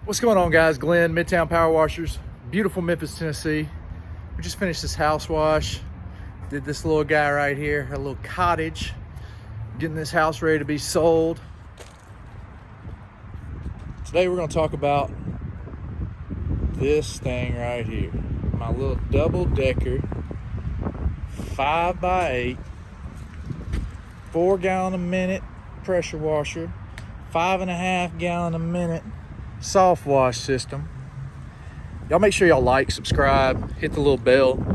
What's going on, guys? Glenn, Midtown Power Washers, beautiful Memphis, Tennessee. We just finished this house wash. Did this little guy right here, a little cottage. Getting this house ready to be sold. Today we're going to talk about this thing right here. My little double-decker 5x8, 4 gallon a minute pressure washer, 5.5 gallon a minute soft wash system. Y'all make sure y'all like, subscribe, hit the little bell.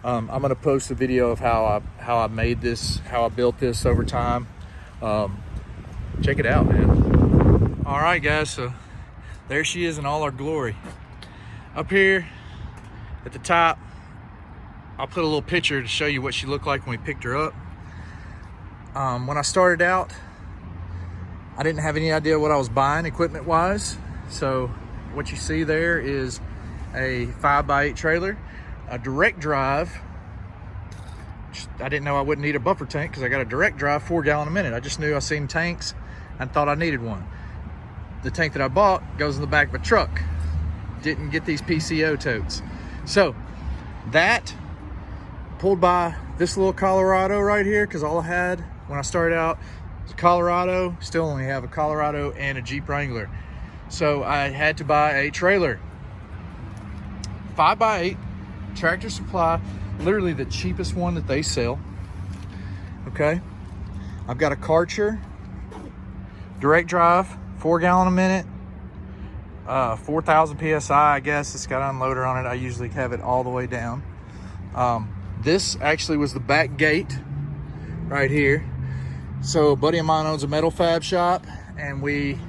I'm gonna post a video of how I made this, how I built this over time. Check it out, man. All right, guys, so there she is in all her glory. Up here at the top, I'll put a little picture to show you what she looked like when we picked her up. When I started out, I didn't have any idea what I was buying equipment wise. So what you see there is a 5x8 trailer, a direct drive. I didn't know I wouldn't need a buffer tank because I got a direct drive 4 gallon a minute. I just knew I seen tanks and thought I needed one. The tank that I bought goes in the back of a truck. Didn't get these PCO totes. So that pulled by this little Colorado right here, because all I had when I started out was a Colorado. Still only have a Colorado and a Jeep Wrangler. So I had to buy a trailer. 5x8 Tractor Supply, literally the cheapest one that they sell. Okay, I've got a Karcher direct drive, 4 gallon a minute, 4,000 psi. I guess it's got an unloader on it. I usually have it all the way down. This actually was the back gate right here. So a buddy of mine owns a metal fab shop, and we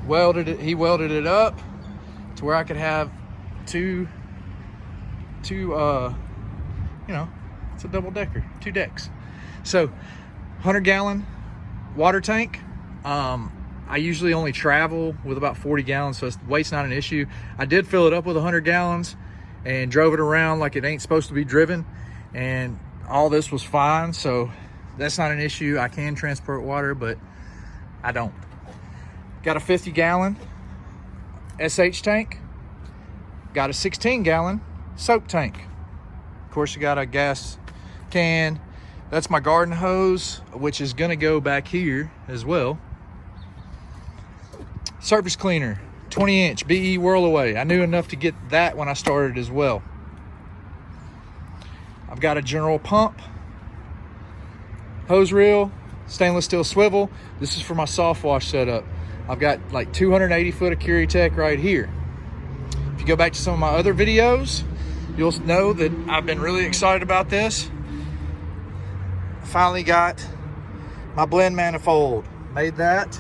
welded it. He welded it up to where I could have two you know, it's a double decker, 2 decks. So 100 gallon water tank. I usually only travel with about 40 gallons, so weight's not an issue. I did fill it up with 100 gallons and drove it around like it ain't supposed to be driven, and all this was fine, so that's not an issue. I can transport water, but I don't. Got a 50 gallon SH tank. Got a 16 gallon soap tank. Of course, you got a gas can. That's my garden hose, which is gonna go back here as well. Surface cleaner, 20-inch BE Whirlaway. I knew enough to get that when I started as well. I've got a general pump, hose reel, stainless steel swivel. This is for my soft wash setup. I've got like 280 foot of Curitech right here. If you go back to some of my other videos, you'll know that I've been really excited about this. I finally got my blend manifold. Made that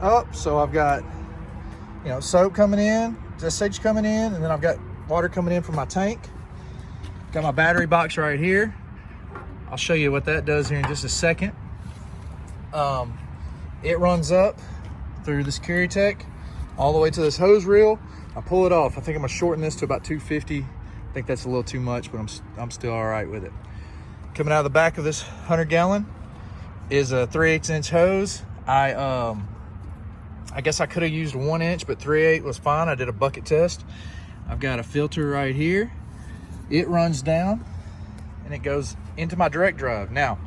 up, so I've got, you know, soap coming in, SH coming in, and then I've got water coming in from my tank. Got my battery box right here. I'll show you what that does here in just a second. It runs up through this Curitech all the way to this hose reel. I pull it off. I think I'm gonna shorten this to about 250. I think that's a little too much, but I'm still all right with it. Coming out of the back of this 100 gallon is a 3/8 inch hose. I guess I could have used 1 inch, but 3/8 was fine. I did a bucket test. I've got a filter right here. It runs down and it goes into my direct drive. Now,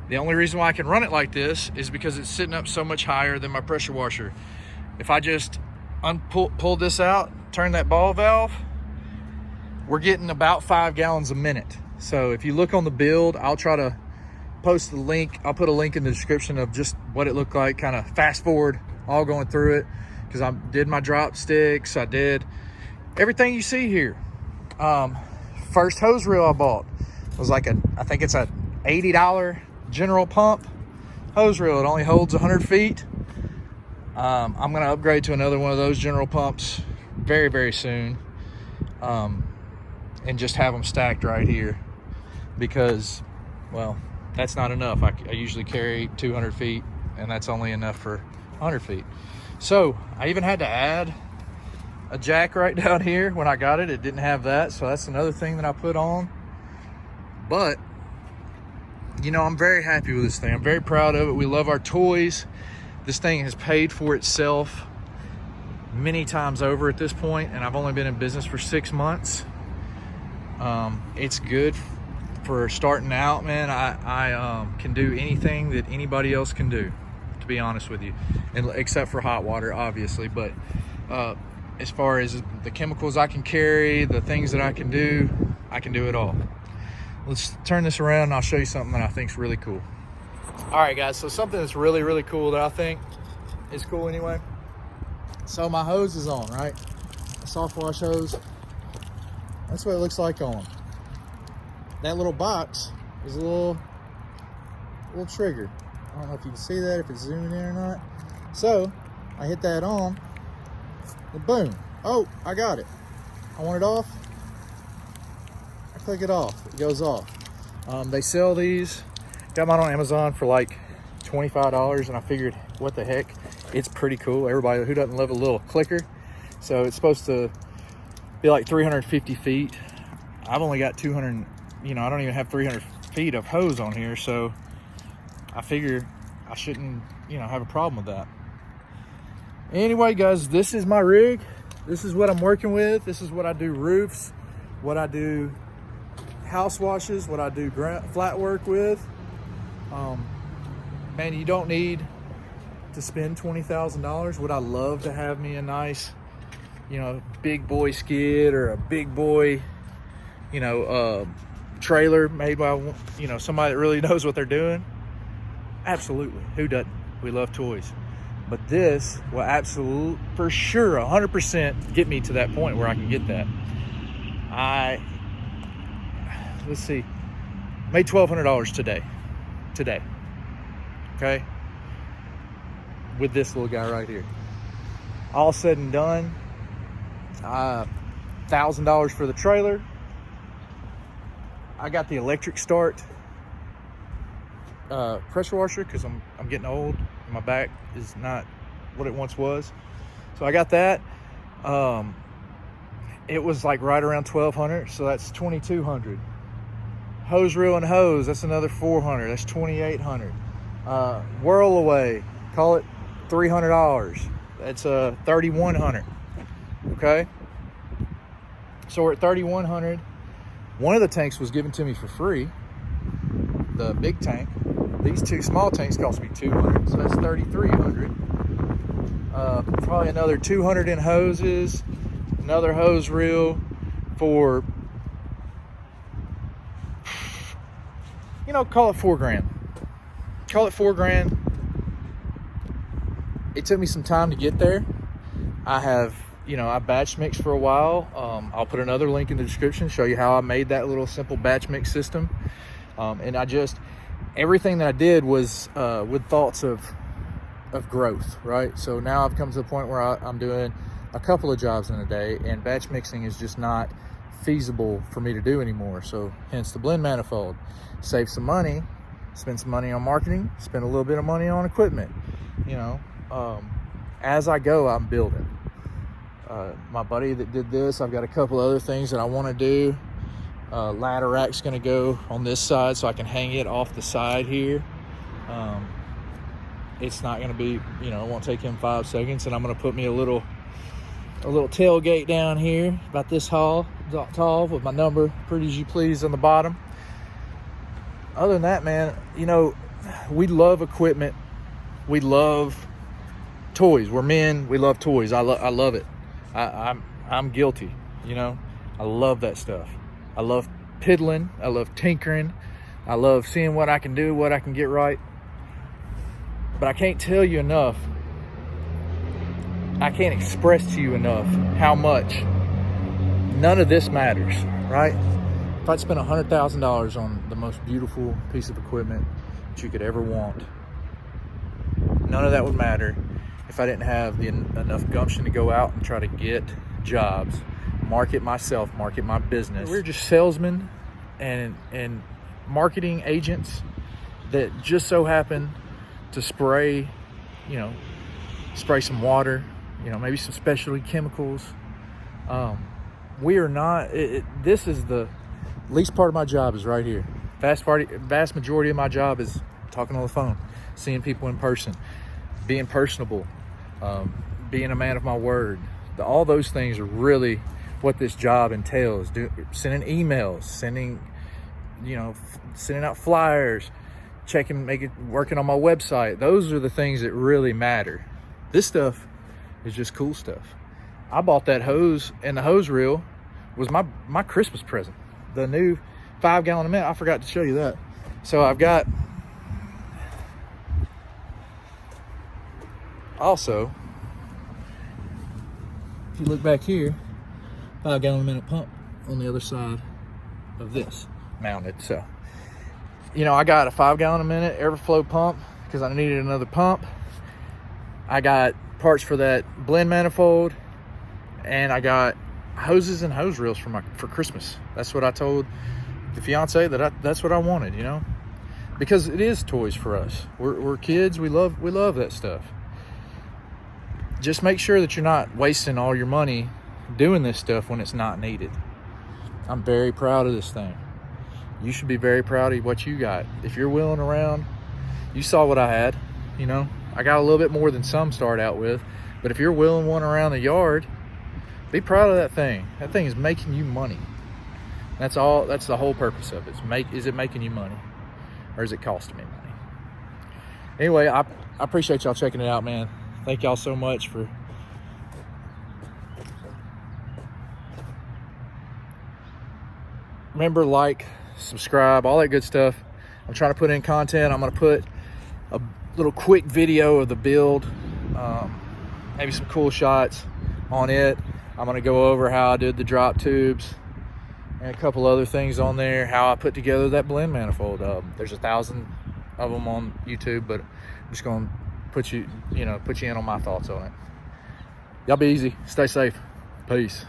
the only reason why I can run it like this is because it's sitting up so much higher than my pressure washer. If I just pull this out, turn that ball valve, we're getting about 5 gallons a minute. So if you look on the build, I'll try to post the link. I'll put a link in the description of just what it looked like, kind of fast forward, all going through it, because I did my drop sticks, I did everything you see here. First hose reel I bought was like I think it's a $80 general pump hose reel. It only holds 100 feet. I'm going to upgrade to another one of those general pumps very, very soon, and just have them stacked right here, because, well, that's not enough. I usually carry 200 feet, and that's only enough for 100 feet. So I even had to add a jack right down here. When I got it, it didn't have that, so that's another thing that I put on. But you know, I'm very happy with this thing. I'm very proud of it. We love our toys. This thing has paid for itself many times over at this point, and I've only been in business for 6 months. It's good for starting out, man. I can do anything that anybody else can do, to be honest with you, and except for hot water, obviously. But as far as the chemicals I can carry, the things that I can do it all. Let's turn this around and I'll show you something that I think is really cool. All right, guys, so something that's really, really cool that I think is cool anyway. So my hose is on, right? A soft wash hose. That's what it looks like on. That little box is a little trigger. I don't know if you can see that, if it's zooming in or not. So I hit that on, and boom. Oh, I got it. I want it off. I click it off, it goes off. They sell these. Got mine on Amazon for like $25, and I figured, what the heck, it's pretty cool. Everybody who doesn't love a little clicker. So it's supposed to be like 350 feet. I've only got 200, I don't even have 300 feet of hose on here, so I figure I shouldn't, have a problem with that. Anyway, guys, this is my rig. This is what I'm working with. This is what I do roofs, what I do house washes, what I do flat work with. Man, you don't need to spend $20,000. Would I love to have me a nice, big boy skid or a big boy, trailer made by, somebody that really knows what they're doing? Absolutely. Who doesn't? We love toys. But this will absolutely, for sure, 100% get me to that point where I can get that. Let's see, made $1,200 today, okay, with this little guy right here. All said and done, $1,000 for the trailer. I got the electric start pressure washer because I'm getting old. My back is not what it once was, so I got that. It was like right around $1,200, so that's $2,200. Hose reel and hose, that's another $400. That's $2,800. Whirl away, call it $300. That's $3,100. Okay, so we're at $3,100. One of the tanks was given to me for free, the big tank. These two small tanks cost me $200, so that's $3,300. Probably another $200 in hoses, another hose reel for, call it $4,000. Call it $4,000. It took me some time to get there. I have, I batch mixed for a while. I'll put another link in the description, show you how I made that little simple batch mix system. And everything that I did was with thoughts of growth, right? So now I've come to the point where I'm doing a couple of jobs in a day, and batch mixing is just not feasible for me to do anymore. So hence the blend manifold. Save some money, spend some money on marketing, spend a little bit of money on equipment. As I go, I'm building. My buddy that did this, I've got a couple other things that I want to do. Ladder rack's going to go on this side so I can hang it off the side here. It's not going to be, it won't take him 5 seconds, and I'm going to put me a little tailgate down here about this tall with my number, pretty as you please, on the bottom. Other than that, man, we love equipment. We love toys. We're men. We love toys. I love it. I'm guilty. I love that stuff. I love piddling. I love tinkering. I love seeing what I can do, what I can get right. But I can't tell you enough. I can't express to you enough how much none of this matters, right? If I'd spent $100,000 on the most beautiful piece of equipment that you could ever want, none of that would matter if I didn't have enough gumption to go out and try to get jobs, market myself, market my business. We're just salesmen and marketing agents that just so happen to spray some water, maybe some specialty chemicals. We are not, this is the least part of my job is right here. Vast majority of my job is talking on the phone, seeing people in person, being personable, being a man of my word, All those things are really what this job entails. Sending emails, sending out flyers, working on my website. Those are the things that really matter. This stuff is just cool stuff. I bought that hose, and the hose reel was my Christmas present. The new 5 gallon a minute. I forgot to show you that. So I've got also, if you look back here, 5 gallon a minute pump on the other side of this mounted. So, I got a 5 gallon a minute Everflow pump because I needed another pump. I got parts for that blend manifold, and I got hoses and hose reels for Christmas. That's what I told the fiance, that's what I wanted, because it is toys for us. We're kids. We love that stuff. Just make sure that you're not wasting all your money doing this stuff when it's not needed. I'm very proud of this thing. You should be very proud of what you got. If you're wheeling around, you saw what I had. I got a little bit more than some start out with, but if you're wheeling one around the yard, be proud of that thing. That thing is making you money. That's the whole purpose of it. Is it making you money, or is it costing me money? Anyway, I appreciate y'all checking it out, man. Thank y'all so much for remember, like, subscribe, all that good stuff. I'm trying to put in content. I'm going to put a little quick video of the build, maybe some cool shots on it. I'm going to go over how I did the drop tubes and a couple other things on there, how I put together that blend manifold. There's 1,000 of them on YouTube, but I'm just going to put you in on my thoughts on it. Y'all be easy. Stay safe. Peace.